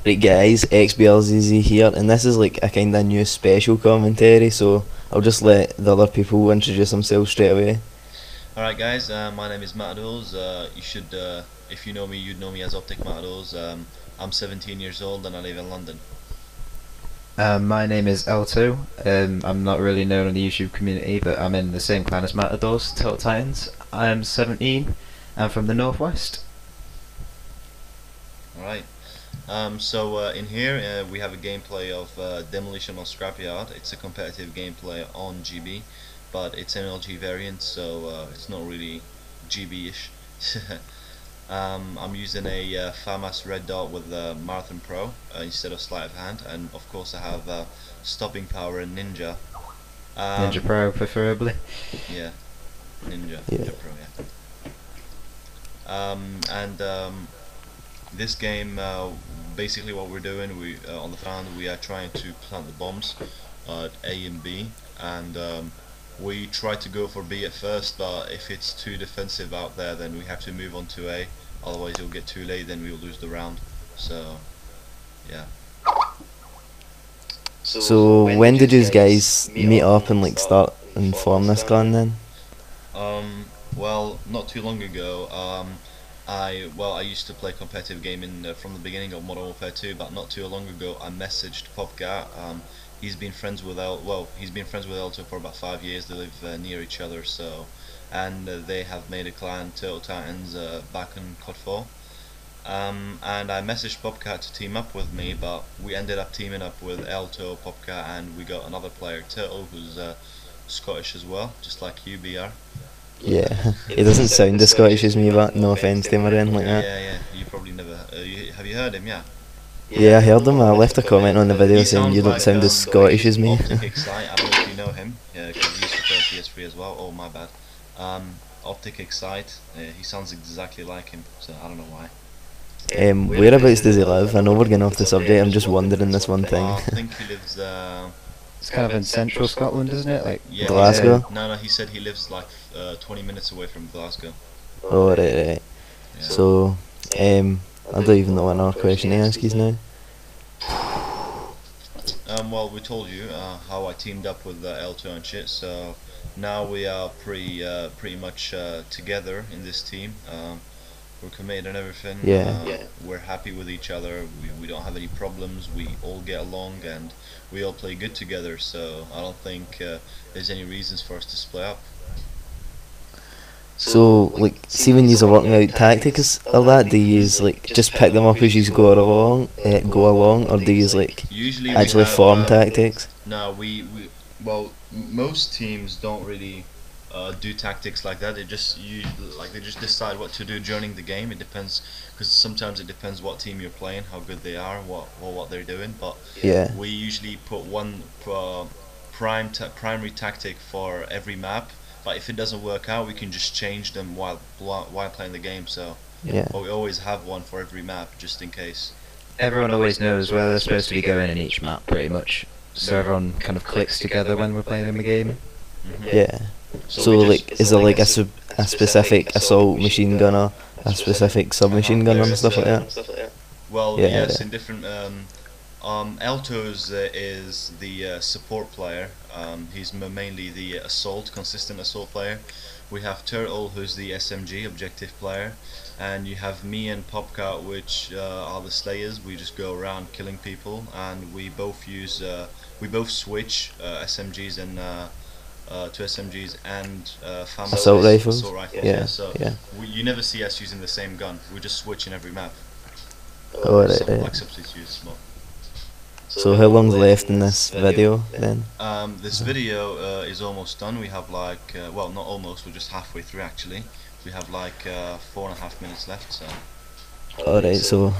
Right guys, xBrZz here, and this is like a kind of new special commentary, so I'll just let the other people introduce themselves straight away. Alright guys, my name is MaTaDoRz. If you know me, you'd know me as MaTaDoRz. I'm 17 years old and I live in London. My name is Elto. I'm not really known in the YouTube community, but I'm in the same clan as MaTaDoRz, Total Titans. I'm 17. I'm from the northwest. Alright. In here we have a gameplay of Demolition on Scrapyard. It's a competitive gameplay on GB, but it's MLG variant, so it's not really GB-ish. I'm using a FAMAS Red Dot with Marathon Pro instead of sleight of hand, and of course I have stopping power and Ninja. Ninja Pro, preferably. Yeah, Ninja Pro, yeah. This game, basically what we're doing, we on the ground we are trying to plant the bombs at A and B, and we try to go for B at first, but if it's too defensive out there then we have to move on to A, otherwise it'll get too late, then we'll lose the round. So yeah. So when did you guys meet up and like start and form this clan then? Well, not too long ago. I used to play competitive gaming from the beginning of Modern Warfare 2, but not too long ago I messaged Popcat. He's been friends with Elto for about 5 years. They live near each other, so they have made a clan, Turtle Titans, back in COD 4. And I messaged Popcat to team up with me, but we ended up teaming up with Elto, Popcat, and we got another player, Turtle, who's Scottish as well, just like you, BR. Yeah, he doesn't sound as Scottish as me, but no offence to him or anything like that. Yeah, you probably never. Have you heard him? Yeah. Yeah, I heard him. I left a comment on the video saying you don't sound as Scottish as me. Optic Excite, I don't know if you know him, because he used to play on PS3 as well. Oh, my bad. Optic Excite, he sounds exactly like him, so I don't know why. Whereabouts does he live? I know we're getting off the subject, I'm just wondering this one thing. I think he lives. It's kind of in central Scotland, isn't it? Like Yeah, Glasgow? No, he said he lives like 20 minutes away from Glasgow. Oh, right. Yeah. So, I don't even know what another question to ask you now. Well, we told you how I teamed up with Elto and shit, so now we are pretty much together in this team. We're committed and everything. We're happy with each other. We don't have any problems. We all get along and we all play good together. So I don't think there's any reasons for us to split up. So, like, see when you're working out tactics or that, do you like just pick them up as you go along, or do you like Usually actually form tactics? No, well, most teams don't really do tactics like that. They just decide what to do during the game. It depends, because sometimes it depends what team you're playing, how good they are, what they're doing. But Yeah. we usually put one primary tactic for every map. But if it doesn't work out, we can just change them while playing the game. So Yeah. but we always have one for every map, just in case. everyone always knows where they're supposed to be going in each map, pretty much. So everyone kind of clicks together when we're playing the game. Yeah. So, like, is there like a specific assault machine gunner, a specific submachine gunner and stuff like that? Well, Yeah, yes, yeah. in different. Elto's is the support player. He's mainly the consistent assault player. We have Turtle, who's the SMG objective player, and you have me and Popcat, which are the slayers. We just go around killing people, and we both switch SMGs and to SMGs and FAMAS Assault rifles? Yeah. So Yeah. you never see us using the same gun. We just switch in every map. Oh, right, Like right. substitutes. So how long's left in this video then? This video is almost done. We have like, well, not almost, we're just halfway through actually. We have like 4.5 minutes left, so. Alright, so,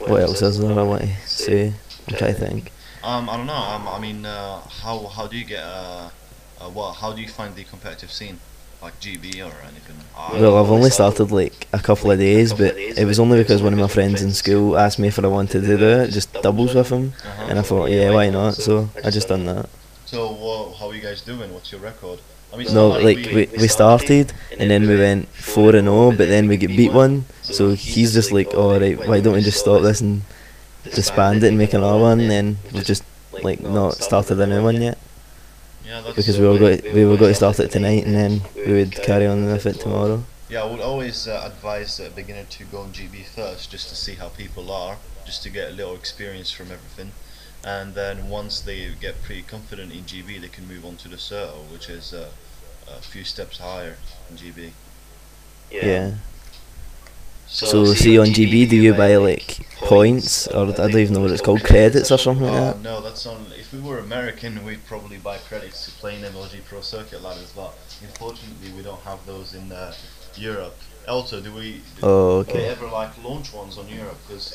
what else is there I want to say? I'm trying to think. I don't know, I mean, how do you get, how do you find the competitive scene? Like GB or anything? Well, I've only started like a couple of days, but it was only because one of my friends in school asked me if I wanted to do it, just doubles with him, and I thought, yeah, why not? So I just done that. So how are you guys doing? What's your record? I mean, No, like we started and then we went 4-0, but then we get beat one. So he's just like, all right, why don't we just stop this and disband it and make another one? And then we've just like not started a new one yet yeah, that's because we were going to start it tonight and then we would carry on with it tomorrow. yeah, I would always advise a beginner to go on GB first, just to see how people are, just to get a little experience from everything. And then once they get pretty confident in GB, they can move on to the Certo, which is a few steps higher in GB. Yeah. So see on GB, do you buy like points or I don't even know what it's called, credits or something like that? No, that's on. If we were American, we'd probably buy credits to play in MLG Pro Circuit ladders, but unfortunately, we don't have those in Europe. Elto, do Oh, they okay. ever like launch ones on Europe? Cause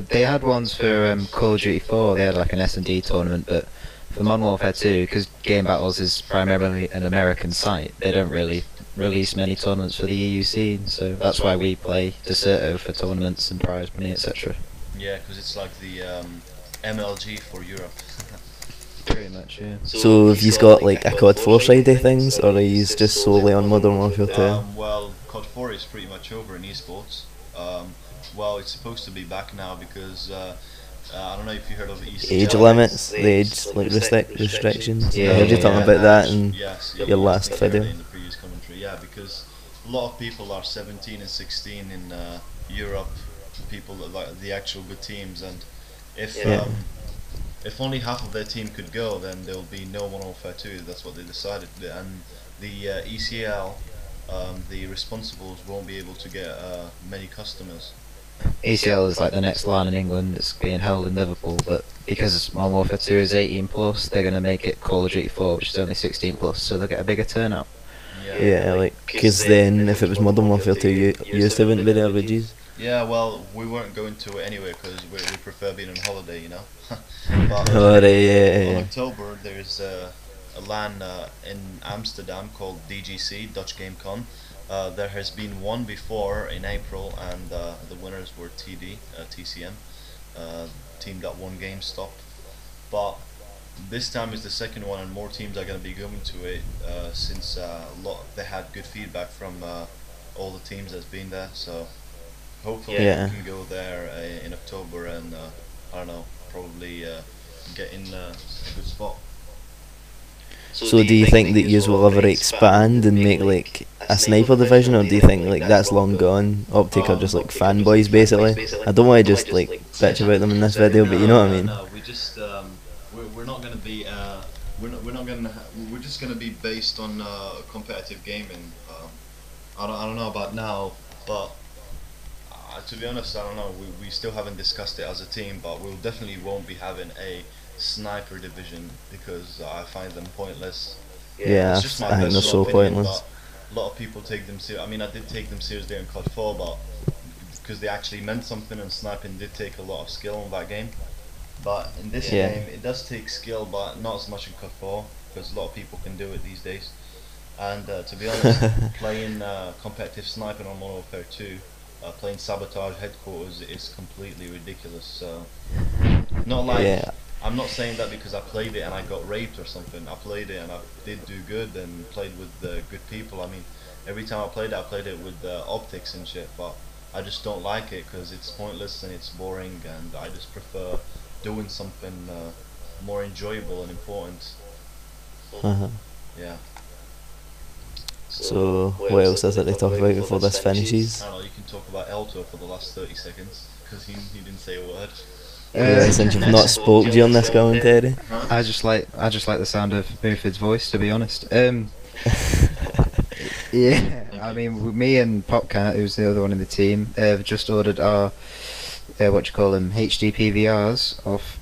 They had ones for Call of Duty 4. They had like an S&D tournament, but for Modern Warfare 2, because Gamebattles is primarily an American site, they don't really release many tournaments for the EU scene. So that's why we play Deserto for tournaments and prize money, etc. yeah, because it's like the MLG for Europe. Pretty much, yeah. So have you got like a COD 4 side of things, or are you just solely on Modern Warfare 2? Well, COD 4 is pretty much over in esports. Well, it's supposed to be back now because I don't know if you heard of ECL. Age limits, the age like restrictions. Yeah, I heard you yeah, talking yeah. about that in Yes, your last video. in the previous commentary. Yeah, because a lot of people are 17 and 16 in Europe. People that like the actual good teams, and if Yeah. if only half of their team could go, then there will be no Modern Warfare 2. That's what they decided, and the ECL, the responsibles won't be able to get many customers. ECL is like the next line in England. It's being held in Liverpool, but because Modern Warfare 2 is 18 plus, they're going to make it Call of Duty 4, which is only 16 plus, so they'll get a bigger turnout. Yeah, like, because then if it was Modern Warfare 2, you still wouldn't be there, would you? Yeah, well, we weren't going to it anyway because we prefer being on holiday, you know. But Oh, right, in yeah. October, there's a LAN in Amsterdam called DGC, Dutch Game Con. There has been one before in April, and the winners were TCM, team that won GameStop. But this time is the second one, and more teams are going to be going to it since they had good feedback from all the teams that's been there. So hopefully Yeah. we can go there in October and I don't know, probably get in a good spot. So do you think that you will ever expand and make like a sniper division, or do you think like that's long gone? Optic are just like fanboys basically. I don't want to just like bitch about them in this video, but you know what I mean. No, we just we're not going to be we're not going to we're just going to be based on competitive gaming. I don't know about now, but to be honest, I don't know. We still haven't discussed it as a team, but we definitely won't be having a sniper division because I find them pointless. Yeah, It's just my I think they're personal so opinion, pointless. but a lot of people take them serious. I mean, I did take them seriously in COD 4, but because they actually meant something, and sniping did take a lot of skill in that game. But in this Yeah. game, it does take skill, but not as much in COD 4 because a lot of people can do it these days. And to be honest, playing competitive sniping on Modern Warfare 2, playing Sabotage Headquarters is completely ridiculous. So, not like Yeah. I'm not saying that because I played it and I got raped or something. I played it and I did do good and played with good people. I mean, every time I played it with optics and shit. But I just don't like it because it's pointless and it's boring, and I just prefer doing something more enjoyable and important. Uh-huh. Yeah. So what else is it to talk about before this finishes? I don't know. You can talk about Elto for the last 30 seconds because he didn't say a word. Yeah, since you've not spoke during this commentary. I just like the sound of Buford's voice, to be honest. Yeah, I mean, me and Popcat, who's the other one in the team, have just ordered our HD PVRs off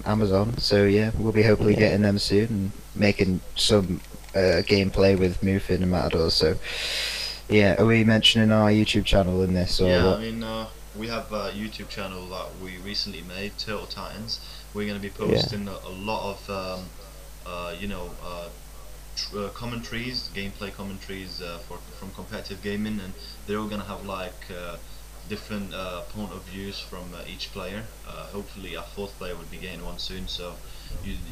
Amazon. So yeah, we'll be hopefully getting them soon and making some gameplay with Mufin and MaTaDoRz. So yeah, are we mentioning our YouTube channel in this or Yeah, what? I mean, we have a YouTube channel that we recently made, Turtle Titans. We're going to be posting a lot of, commentaries, gameplay commentaries from competitive gaming, and they're all going to have like different point of views from each player. Hopefully our fourth player would be getting one soon, so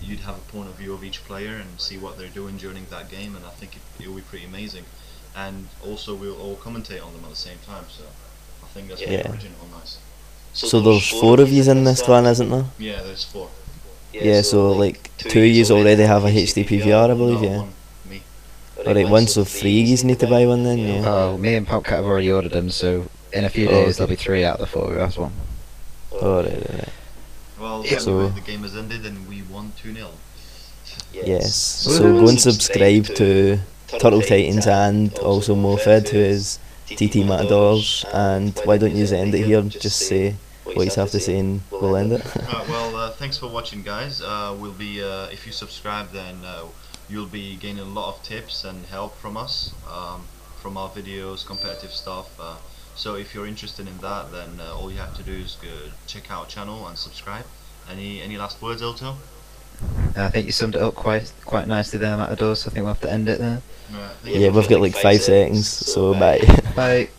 you'd have a point of view of each player and see what they're doing during that game, and I think it'll be pretty amazing. And also we'll all commentate on them at the same time, so I think that's pretty original and nice. So there's 4 of yous in this clan, isn't there? Yeah, there's 4. Yeah, so like 2 of yous already have a HDP VR, I believe, No, yeah. one, me. Alright, one, so 3 of yous need to buy one then, yeah. Oh, me and Popcat have already ordered them, so in a few days there'll be 3 out of the 4 who has one. Alright. Well, Yeah. anyway, the game has ended and we won 2-0. Yes, so go and subscribe to Turtle Titans and also MoFed, who is TT MaTaDoRz, and why don't you end it here, just say what you have to say and we'll end it. Well, thanks for watching, guys. We'll be if you subscribe, then you'll be gaining a lot of tips and help from us, from our videos, competitive stuff. So if you're interested in that, then all you have to do is go check out our channel and subscribe. Any last words, Elto? I think you summed it up quite nicely there, MaTaDoRz, so I think we'll have to end it there. Yeah, we've got like 5 seconds, so bye. Bye.